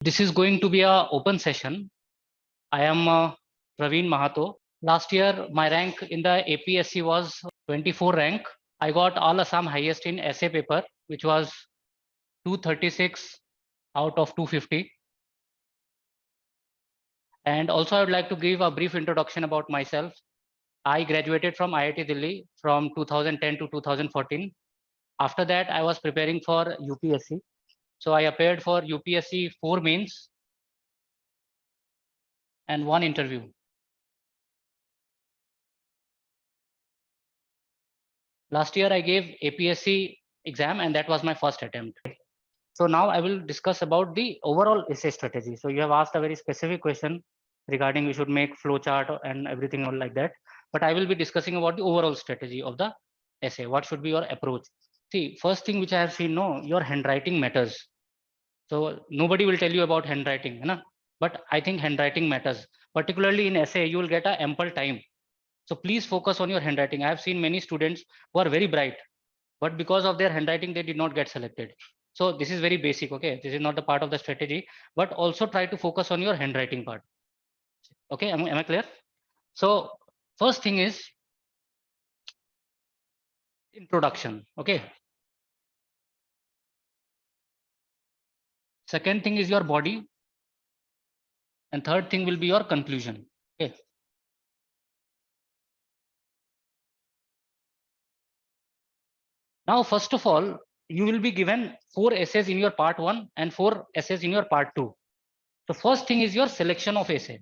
This is going to be a open session. I am Praveen Mahato. Last year, my rank in the APSC was 24 rank. I got all Assam highest in essay paper, which was 236 out of 250. And also, I would like to give a brief introduction about myself. I graduated from IIT Delhi from 2010 to 2014. After that, I was preparing for UPSC. So I appeared for UPSC 4 mains and 1 interview. Last year, I gave APSC exam, and that was my first attempt. So now I will discuss about the overall essay strategy. So you have asked a very specific question regarding we should make flow chart and everything all like that. But I will be discussing about the overall strategy of the essay. What should be your approach? See, first thing which I have seen, no, your handwriting matters. So nobody will tell you about handwriting, but I think handwriting matters. Particularly in essay, you will get a ample time. So please focus on your handwriting. I have seen many students who are very bright, but because of their handwriting, they did not get selected. So this is very basic. Okay, this is not the part of the strategy, but also try to focus on your handwriting part. Okay, am I clear? So first thing is introduction. Okay. Second thing is your body. And third thing will be your conclusion. Okay. Now, first of all, you will be given 4 essays in your part 1 and 4 essays in your part 2. The first thing is your selection of essay.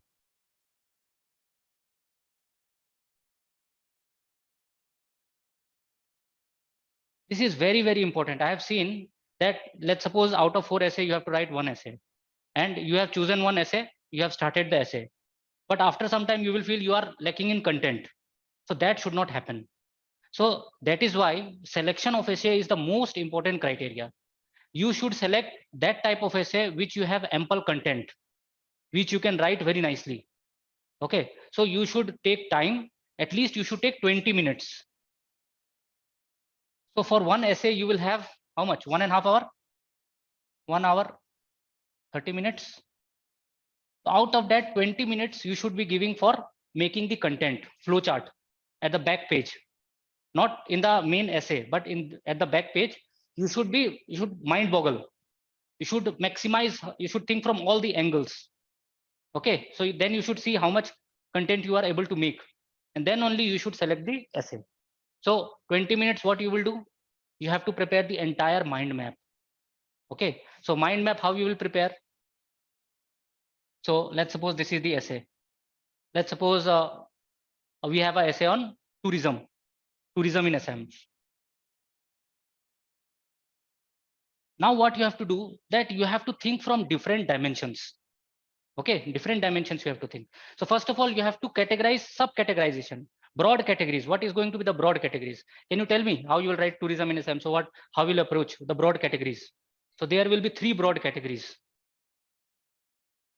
This is very, very important. I have seen that, let's suppose out of 4 essay, you have to write 1 essay. And you have chosen 1 essay, you have started the essay. But after some time, you will feel you are lacking in content. So that should not happen. So that is why selection of essay is the most important criteria. You should select that type of essay which you have ample content, which you can write very nicely. Okay, so you should take time. At least you should take 20 minutes. So for 1 essay, you will have how much? 1.5 hour? 1 hour, 30 minutes. Out of that 20 minutes, you should be giving for making the content flow chart at the back page, not in the main essay, but at the back page. You should mind boggle. You should maximize. You should think from all the angles. Okay, so then you should see how much content you are able to make, and then only you should select the essay. So 20 minutes, what you will do? You have to prepare the entire mind map. Okay, so mind map, how you will prepare? So let's suppose this is the essay. Let's suppose we have an essay on tourism in Assam. Now what you have to do, that you have to think from different dimensions. Okay, different dimensions you have to think. So first of all, you have to categorize, sub-categorization, broad categories. What is going to be the broad categories? Can you tell me how you will write tourism in Assam? So how will you approach the broad categories? So there will be 3 broad categories.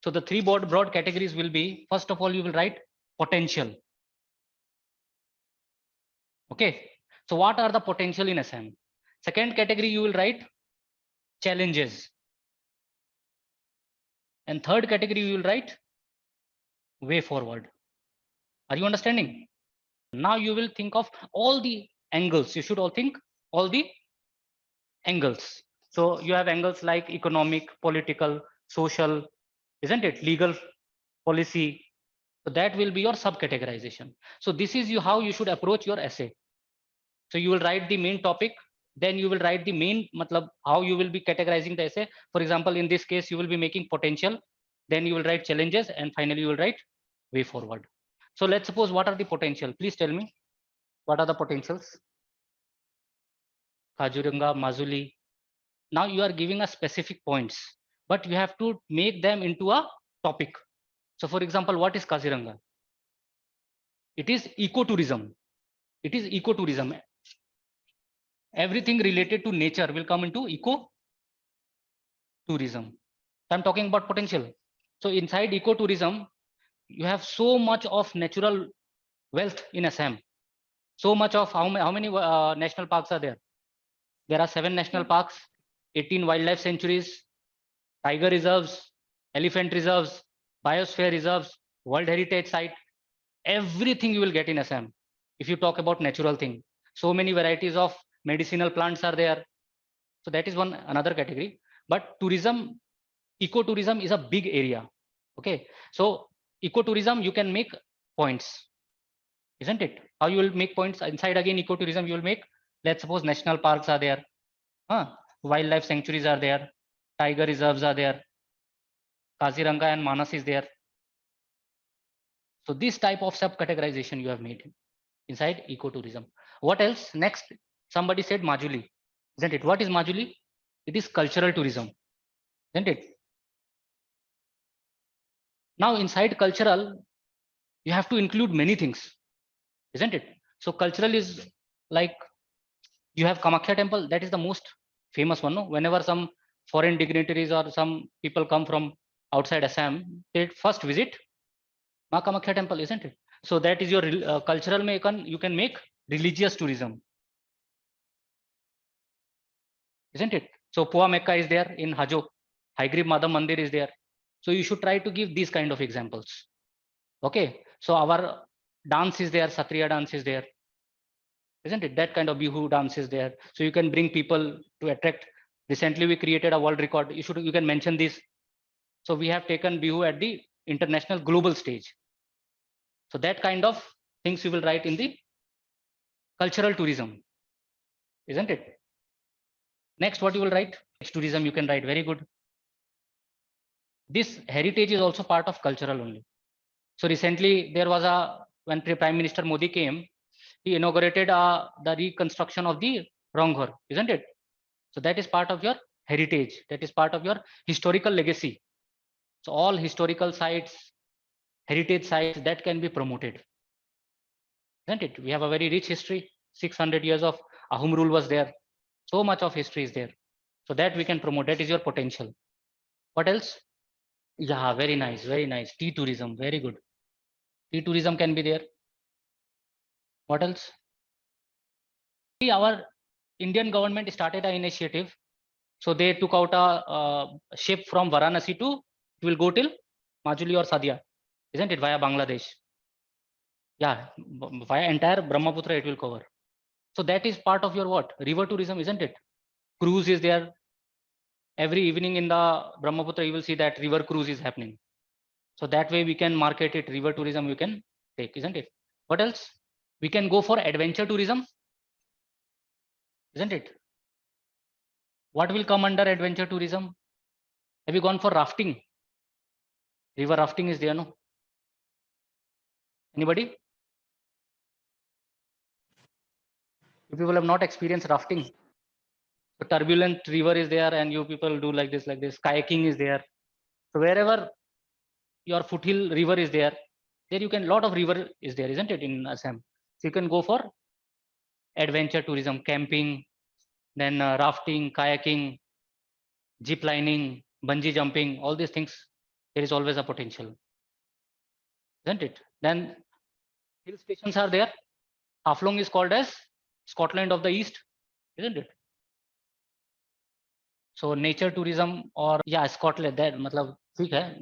So the 3 broad categories will be, first of all, you will write potential. Okay, so what are the potential in Assam? Second category, you will write challenges. And third category, you will write way forward. Are you understanding? Now you will think of all the angles. You should all think all the angles. So you have angles like economic, political, social, isn't it? Legal, policy. So that will be your subcategorization. So this is how you should approach your essay. So you will write the main topic, then you will write the main, how you will be categorizing the essay. For example, in this case, you will be making potential, then you will write challenges, and finally you will write way forward. So let's suppose, what are the potential? Please tell me, what are the potentials? Kaziranga, Majuli. Now you are giving us specific points, but you have to make them into a topic. So for example, what is Kaziranga? It is ecotourism. It is ecotourism. Everything related to nature will come into ecotourism. I'm talking about potential. So inside ecotourism, you have so much of natural wealth in Assam. So much of how many national parks are there? There are 7 national parks, 18 wildlife sanctuaries, tiger reserves, elephant reserves, biosphere reserves, World Heritage Site, everything you will get in Assam. If you talk about natural thing, so many varieties of medicinal plants are there. So that is one another category. But tourism, ecotourism is a big area. Okay, so ecotourism you can make points, isn't it? How you will make points inside? Again, ecotourism you will make. Let's suppose national parks are there, wildlife sanctuaries are there, tiger reserves are there, Kaziranga and Manas is there. So this type of sub-categorization you have made inside ecotourism. What else? Next, somebody said Majuli, isn't it? What is Majuli? It is cultural tourism, isn't it? Now inside cultural, you have to include many things, isn't it? So cultural is like you have Kamakhya temple, that is the most famous one. No? Whenever some foreign dignitaries or some people come from outside Assam, they first visit Ma Kamakhya temple, isn't it? So that is your cultural you can make religious tourism, isn't it? So Pua Mecca is there in Hajo, Haigrib Madam Mandir is there. So you should try to give these kind of examples. Okay, so our dance is there, Satriya dance is there, isn't it? That kind of Bihu dance is there. So you can bring people to attract. Recently we created a world record. You can mention this. So we have taken Bihu at the international global stage. So that kind of things you will write in the cultural tourism, isn't it? Next, what you will write? Tourism you can write, very good. This heritage is also part of cultural only. So recently there was when Prime Minister Modi came, he inaugurated the reconstruction of the Ronghor, isn't it? So that is part of your heritage. That is part of your historical legacy. So all historical sites, heritage sites that can be promoted, isn't it? We have a very rich history. 600 years of Ahom rule was there. So much of history is there. So that we can promote. That is your potential. What else? Yeah, very nice, very nice. Tea tourism, very good. Tea tourism can be there. What else? Our Indian government started an initiative. So they took out a ship from Varanasi to, it will go till Majuli or Sadia, isn't it? Via Bangladesh. Yeah, via entire Brahmaputra it will cover. So that is part of your what? River tourism, isn't it? Cruise is there. Every evening in the Brahmaputra, you will see that river cruise is happening. So that way we can market it. River tourism we can take, isn't it? What else? We can go for adventure tourism, isn't it? What will come under adventure tourism? Have you gone for rafting? River rafting is there, no? Anybody? You people have not experienced rafting. The turbulent river is there and you people do like this. Kayaking is there. So wherever your foothill river is there you can, lot of river is there, isn't it, in Assam? So you can go for adventure tourism, camping, then rafting, kayaking, zip lining, bungee jumping, all these things. There is always a potential, isn't it? Then hill stations are there. Haflong is called as Scotland of the East, isn't it? So nature tourism, or yeah, Scotland, that matlab,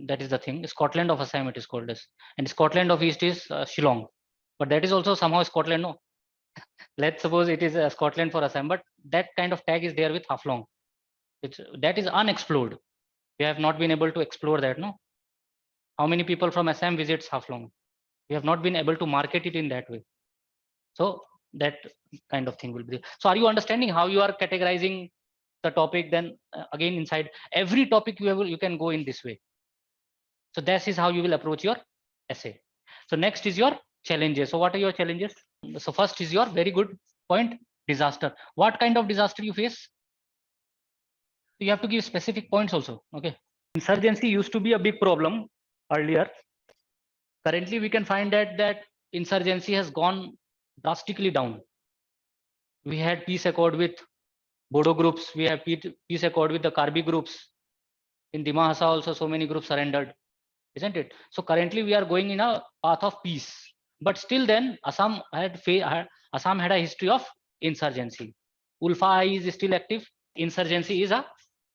that is the thing. Scotland of Assam it is called as, and Scotland of East is Shillong, but that is also somehow Scotland, no? Let's suppose it is Scotland for Assam, but that kind of tag is there with Haflong. That is unexplored. We have not been able to explore that, no? How many people from Assam visits Haflong? We have not been able to market it in that way. So that kind of thing will be there. So are you understanding how you are categorizing the topic? Then again, inside every topic you can go in this way. So this is how you will approach your essay. So next is your challenges. So what are your challenges? So first is your very good point, disaster. What kind of disaster you face? You have to give specific points also. Okay. Insurgency used to be a big problem earlier. Currently, we can find that insurgency has gone drastically down. We had peace accord with Bodo groups. We have peace accord with the Karbi groups. In Dima Hasa also so many groups surrendered, isn't it? So currently we are going in a path of peace. But still then Assam had a history of insurgency. Ulfa is still active. Insurgency is a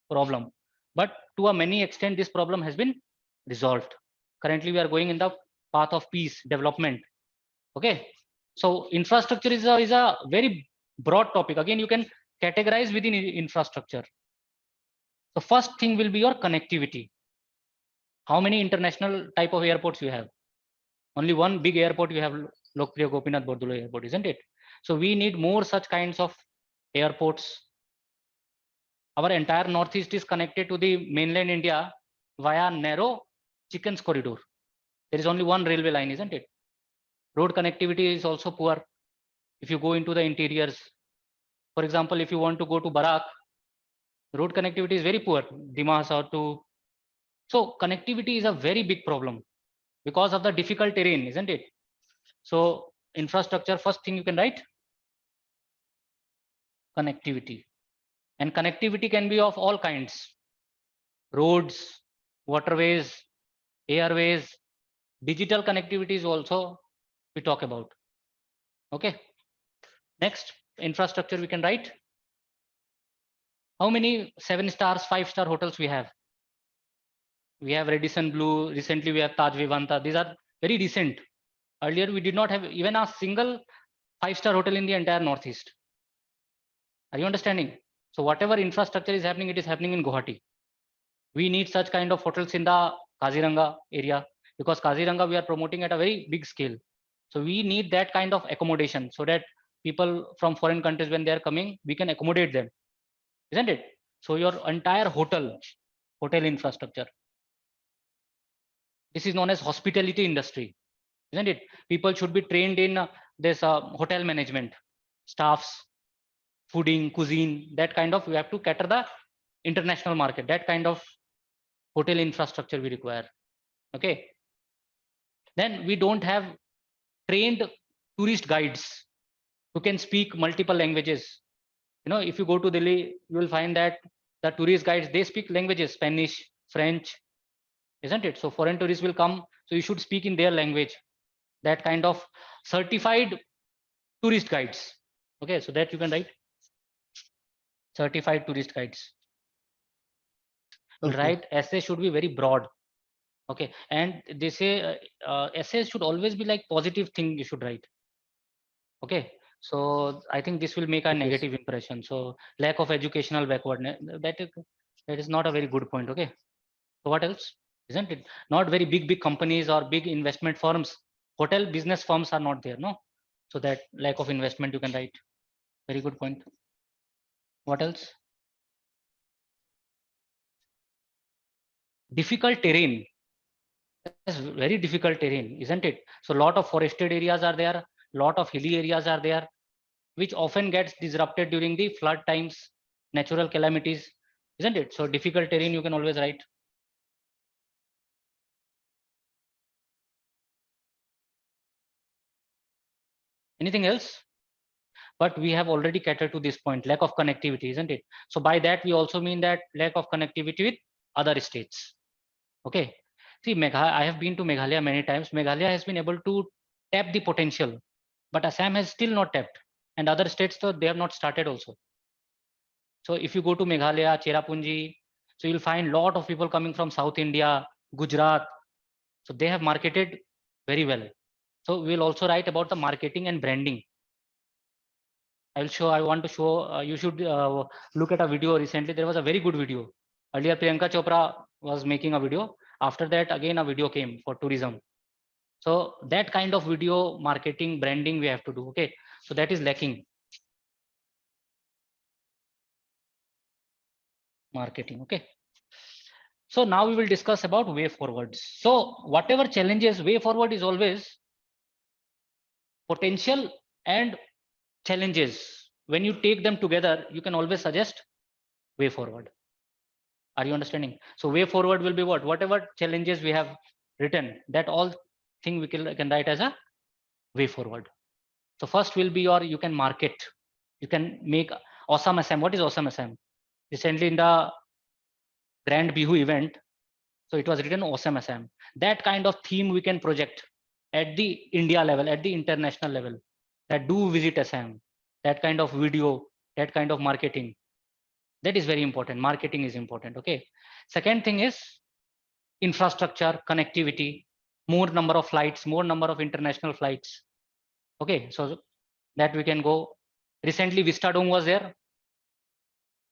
problem. But to a many extent, this problem has been resolved. Currently, we are going in the path of peace, development. Okay. So infrastructure is a very broad topic. Again, you can categorize within infrastructure. The first thing will be your connectivity. How many international type of airports you have? Only one big airport you have, Lokpriya Gopinath Bordolo Airport, isn't it? So we need more such kinds of airports. Our entire Northeast is connected to the mainland India via narrow chickens corridor. There is only one railway line, isn't it? Road connectivity is also poor. If you go into the interiors, for example, if you want to go to Barak, road connectivity is very poor. Dimahasa to, so connectivity is a very big problem because of the difficult terrain, isn't it? So infrastructure, first thing you can write, connectivity. And connectivity can be of all kinds: roads, waterways, airways. Digital connectivity is also we talk about. Okay. Next, infrastructure we can write. How many 7 stars, 5-star hotels we have? We have Radisson Blue. Recently, we have Taj Vivanta. These are very recent. Earlier, we did not have even a single 5-star hotel in the entire Northeast. Are you understanding? So whatever infrastructure is happening, it is happening in Guwahati. We need such kind of hotels in the 𝐏𝐫𝐚𝐯 area, because 𝐏𝐫𝐚𝐯 we are promoting at a very big scale. So we need that kind of accommodation so that people from foreign countries, when they are coming, we can accommodate them, isn't it? So your entire hotel infrastructure. This is known as hospitality industry, isn't it? People should be trained in this hotel management, staffs, fooding, cuisine, that kind of, we have to cater the international market. That kind of hotel infrastructure we require. Okay. Then we don't have trained tourist guides who can speak multiple languages. You know, if you go to Delhi, you will find that the tourist guides, they speak languages, Spanish, French, isn't it? So foreign tourists will come, so you should speak in their language. That kind of certified tourist guides. Okay, so that you can write certified tourist guides. Okay. Right, essay should be very broad. Okay, and they say essays should always be like positive thing you should write. Okay, so I think this will make a negative impression. So lack of educational backwardness, that is not a very good point. Okay, so what else? Isn't it? Not very big companies or big investment firms. Hotel business firms are not there, no? So that lack of investment you can write. Very good point. What else? Difficult terrain. It's very difficult terrain, isn't it? So a lot of forested areas are there, lot of hilly areas are there, which often gets disrupted during the flood times, natural calamities, isn't it? So difficult terrain you can always write. Anything else? But we have already catered to this point, lack of connectivity, isn't it? So by that we also mean that lack of connectivity with other states. Okay. See, I have been to Meghalaya many times. Meghalaya has been able to tap the potential, but Assam has still not tapped, and other states, so they have not started also. So if you go to Meghalaya, Cherrapunji, so you'll find a lot of people coming from South India, Gujarat. So they have marketed very well. So we'll also write about the marketing and branding. I want to show, you should look at a video recently. There was a very good video. Earlier, Priyanka Chopra was making a video. After that, again, a video came for tourism. So that kind of video marketing, branding we have to do. Okay. So that is lacking. Marketing. Okay. So now we will discuss about way forwards. So whatever challenges, way forward is always potential and challenges. When you take them together, you can always suggest way forward. Are you understanding? So way forward will be what? Whatever challenges we have written, that all thing we can write as a way forward. So first will be your, you can market. You can make awesome Assam. What is awesome Assam? Recently in the Grand Bihu event, so it was written awesome Assam. That kind of theme we can project at the India level, at the international level, that do visit Assam. That kind of video, that kind of marketing. That is very important. Marketing is important. Okay. Second thing is infrastructure, connectivity, more number of flights, more number of international flights. Okay, so that we can go. Recently, Vistadome was there,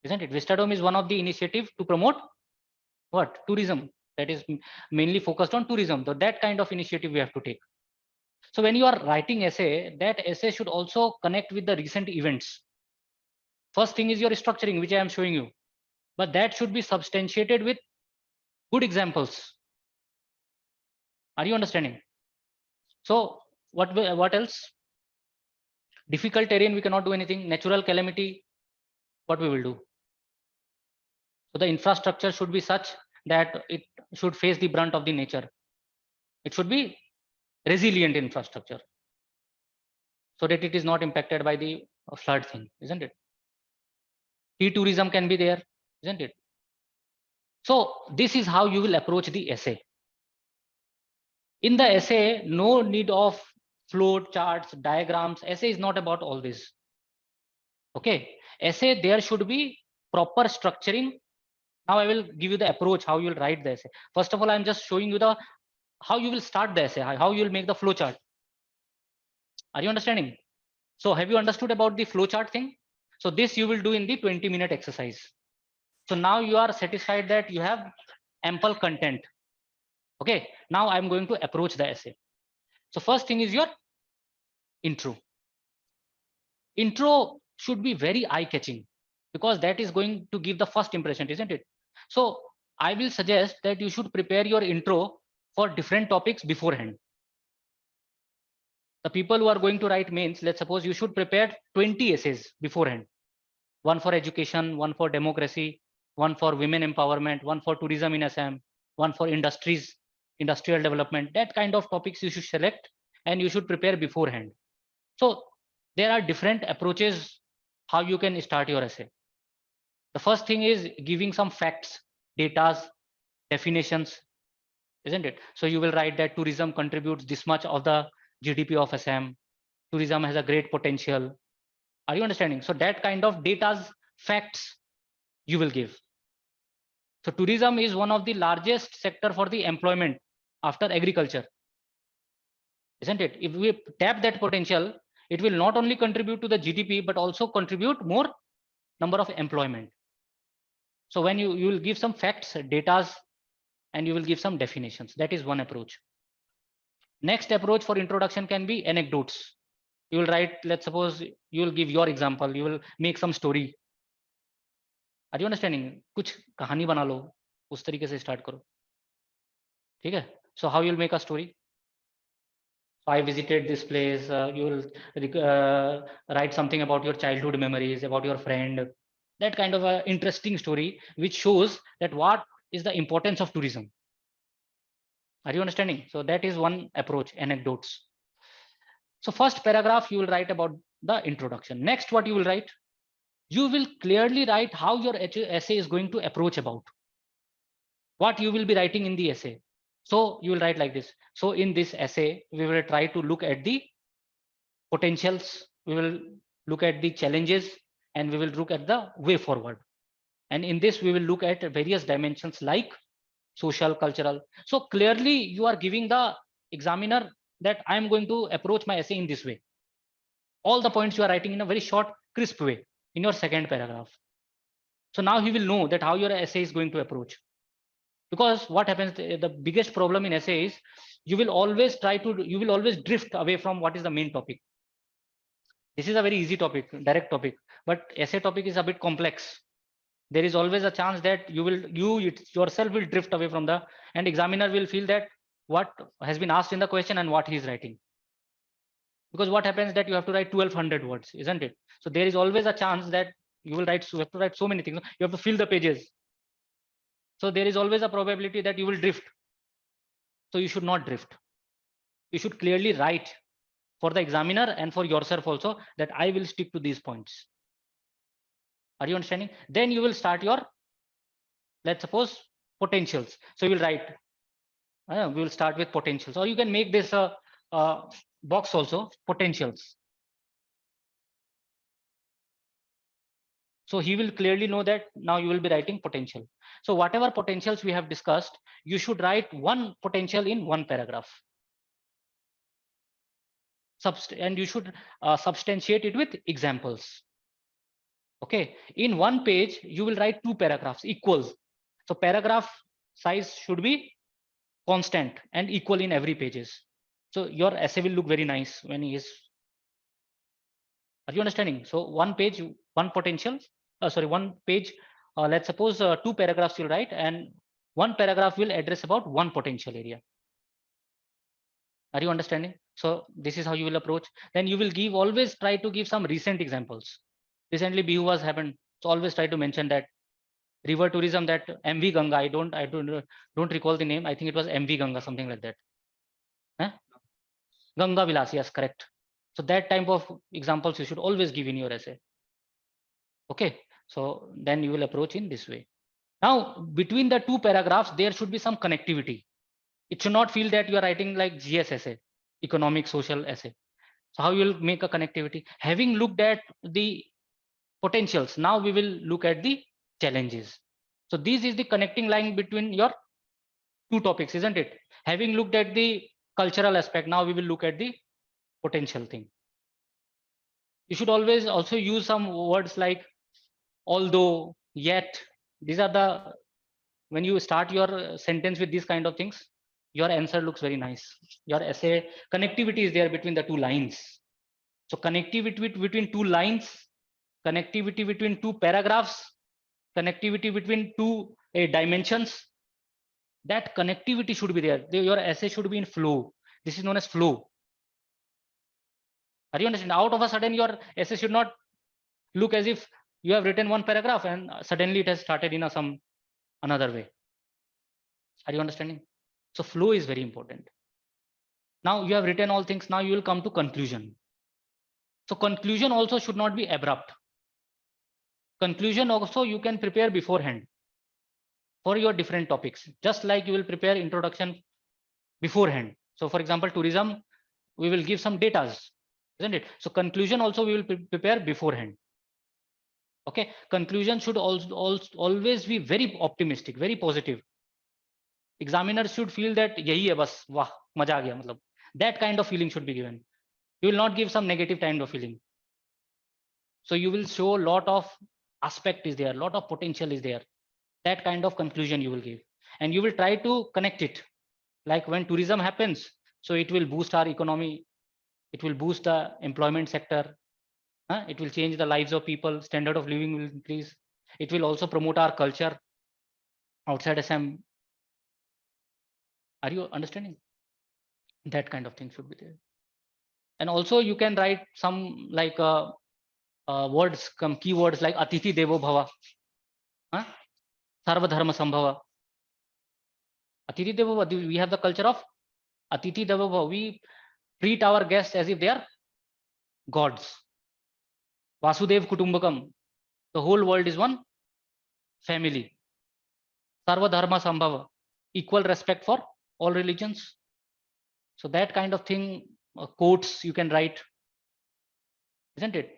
isn't it? Vistadome is one of the initiative to promote what? Tourism. That is mainly focused on tourism. So that kind of initiative we have to take. So when you are writing essay, that essay should also connect with the recent events. First thing is your structuring, which I am showing you, but that should be substantiated with good examples. Are you understanding? So what else? Difficult terrain, we cannot do anything. Natural calamity, what we will do? So the infrastructure should be such that it should face the brunt of the nature. It should be resilient infrastructure so that it is not impacted by the flood thing, isn't it? Tourism can be there, isn't it? So this is how you will approach the essay. In the essay, no need of flow charts, diagrams. Essay is not about all this. Okay, essay, there should be proper structuring. Now I will give you the approach how you will write the essay. First of all, I'm just showing you the how you will start the essay, how you will make the flow chart. Are you understanding? So have you understood about the flow chart thing? So this you will do in the 20-minute exercise. So now you are satisfied that you have ample content. Okay, now I'm going to approach the essay. So first thing is your intro. Intro should be very eye-catching because that is going to give the first impression, isn't it? So I will suggest that you should prepare your intro for different topics beforehand. The people who are going to write mains, let's suppose you should prepare 20 essays beforehand. One for education, one for democracy, one for women empowerment, one for tourism in Assam, one for industries, industrial development. That kind of topics you should select and you should prepare beforehand. So there are different approaches how you can start your essay. The first thing is giving some facts, data, definitions, isn't it? So you will write that tourism contributes this much of the GDP of Assam. Tourism has a great potential. Are you understanding? So that kind of data, facts you will give. So tourism is one of the largest sector for the employment after agriculture, isn't it? If we tap that potential, it will not only contribute to the GDP, but also contribute more number of employment. So when you will give some facts, data, and you will give some definitions. That is one approach. Next approach for introduction can be anecdotes. You will write, let's suppose you will give your example, you will make some story. Are you understanding? कुछ कहानी बना लो, उस तरीके से start करो. ठीक है? So how you will make a story? So I visited this place. You will write something about your childhood memories, about your friend. That kind of a interesting story, which shows that what is the importance of tourism. Are you understanding? So that is one approach, anecdotes. So first paragraph, you will write about the introduction. Next, what you will write? You will clearly write how your essay is going to approach about. What you will be writing in the essay. So you will write like this. So in this essay, we will try to look at the potentials. We will look at the challenges and we will look at the way forward. And in this, we will look at various dimensions like social, cultural. So clearly you are giving the examiner that I am going to approach my essay in this way. All the points you are writing in a very short, crisp way in your second paragraph. So now he will know that how your essay is going to approach. Because what happens, the biggest problem in essay is you will always drift away from what is the main topic. This is a very easy topic, direct topic, but essay topic is a bit complex. There is always a chance that you yourself will drift away from and examiner will feel that what has been asked in the question and what he is writing. Because what happens that you have to write 1200 words, isn't it? So there is always a chance that you have to write so many things. You have to fill the pages. So there is always a probability that you will drift. So you should not drift. You should clearly write for the examiner and for yourself also that I will stick to these points. Are you understanding? Then you will start your, let's suppose, potentials. So you will write, we will start with potentials, or you can make this box also, potentials. So he will clearly know that now you will be writing potential. So whatever potentials we have discussed, you should write one potential in one paragraph. And you should substantiate it with examples. Okay, in one page, you will write 2 paragraphs equals. So paragraph size should be constant and equal in every pages. So your essay will look very nice when he is. Are you understanding? So one page, one potential, one page, let's suppose 2 paragraphs you'll write, and one paragraph will address about one potential area. Are you understanding? So this is how you will approach. Then you will always try to give some recent examples. Recently BU was happened. So always try to mention that river tourism, that MV Ganga. I don't recall the name. I think it was MV Ganga, something like that. Ganga Vilas, yes, correct. So that type of examples you should always give in your essay. Okay, so then you will approach in this way. Now, between the 2 paragraphs, there should be some connectivity. It should not feel that you are writing like GS essay, economic social essay. So how you will make a connectivity? Having looked at the potentials, now we will look at the challenges. So this is the connecting line between your 2 topics, isn't it? Having looked at the cultural aspect, now we will look at the potential thing. You should always also use some words like although, yet. These are the, when you start your sentence with these kind of things, your answer looks very nice. Your essay connectivity is there between the 2 lines. So connectivity between 2 lines, connectivity between 2 paragraphs, connectivity between 2 dimensions. That connectivity should be there. Your essay should be in flow. This is known as flow. Are you understanding? Out of a sudden, your essay should not look as if you have written 1 paragraph and suddenly it has started in some another way. Are you understanding? So flow is very important. Now you have written all things. Now you will come to conclusion. So conclusion also should not be abrupt. Conclusion also you can prepare beforehand for your different topics, just like you will prepare introduction beforehand. So for example, tourism, we will give some data, isn't it? So conclusion also we will prepare beforehand. Okay, conclusion should also always be very optimistic, very positive. Examiner should feel that yahi hai bas, wah, maja aa gaya, matlab. That kind of feeling should be given. You will not give some negative kind of feeling. So you will show a lot of aspect is there, lot of potential is there. That kind of conclusion you will give, and you will try to connect it. Like when tourism happens, so it will boost our economy, it will boost the employment sector, it will change the lives of people, standard of living will increase, it will also promote our culture outside Assam. Are you understanding? That kind of thing should be there. And also you can write some like words, keywords like Atithi Devo Bhava, Sarva Dharma Sambhava. Atithi Devo Bhava, we have the culture of Atithi Devo Bhava. We treat our guests as if they are gods. Vasudev Kutumbakam. The whole world is one family. Sarva Dharma Sambhava. Equal respect for all religions. So that kind of thing, quotes you can write, isn't it?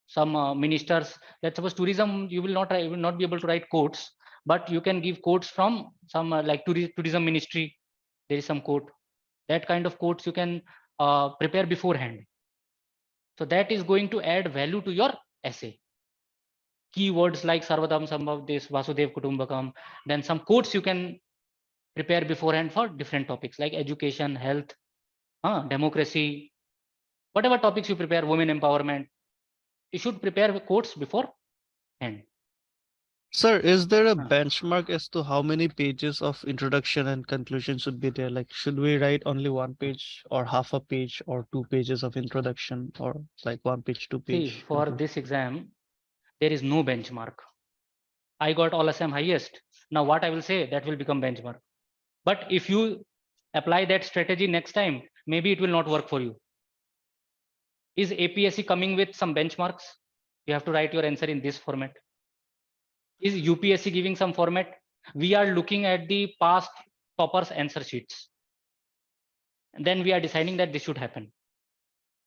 Some ministers, let's suppose tourism, you will not be able to write quotes, but you can give quotes from some like tourism ministry. There is some quote. That kind of quotes you can prepare beforehand. So that is going to add value to your essay. Keywords like Sarvadam Sambhav, this Vasudev Kutumbakam. Then some quotes you can prepare beforehand for different topics like education, health, democracy, whatever topics you prepare, women empowerment. You should prepare quotes beforehand. Sir, is there a benchmark as to how many pages of introduction and conclusion should be there? Like, should we write only 1 page or half a page or 2 pages of introduction or like 1 page, 2 page? See, for this exam, there is no benchmark. I got all Assam highest. Now what I will say, that will become benchmark. But if you apply that strategy next time, maybe it will not work for you. Is APSC coming with some benchmarks? You have to write your answer in this format. Is UPSC giving some format? We are looking at the past toppers answer sheets. And then we are deciding that this should happen.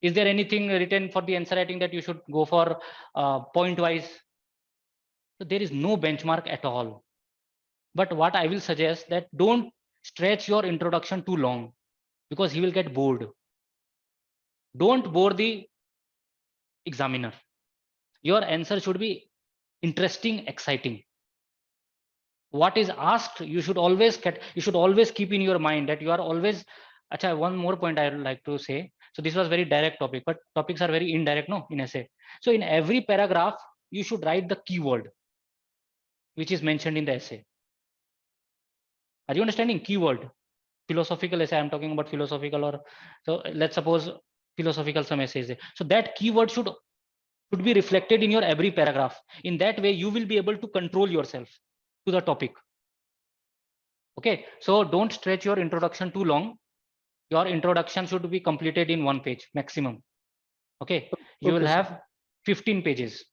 Is there anything written for the answer writing that you should go for point wise? So there is no benchmark at all. But what I will suggest that don't stretch your introduction too long because he will get bored. Don't bore the examiner. Your answer should be interesting, exciting. What is asked, you should always keep in your mind that you are always. Acha, one more point I would like to say. So this was very direct topic, but topics are very indirect, no, in essay. So in every paragraph, you should write the keyword which is mentioned in the essay. Are you understanding? Keyword. Philosophical essay, I'm talking about philosophical, or so let's suppose philosophical some essays. So that keyword should be reflected in your every paragraph. In that way, you will be able to control yourself to the topic. Okay, so don't stretch your introduction too long. Your introduction should be completed in 1 page maximum. Okay, you will have 15 pages,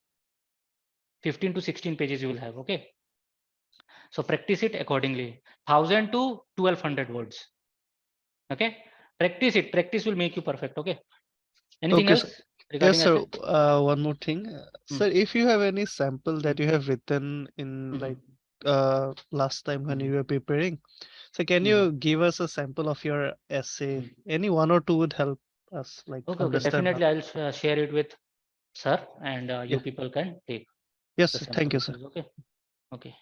15 to 16 pages you will have. Okay, so practice it accordingly. 1000 to 1200 words. Okay, practice it. Practice will make you perfect. Okay, anything else regarding yes, sir. essay? One more thing, sir. If you have any sample that you have written in like last time when you were preparing, so can you give us a sample of your essay? Any one or two would help us like Okay, understand. definitely I'll share it with sir, and you Yeah. people can take Yes, the sir. sample Thank you, of sir. yours. Okay.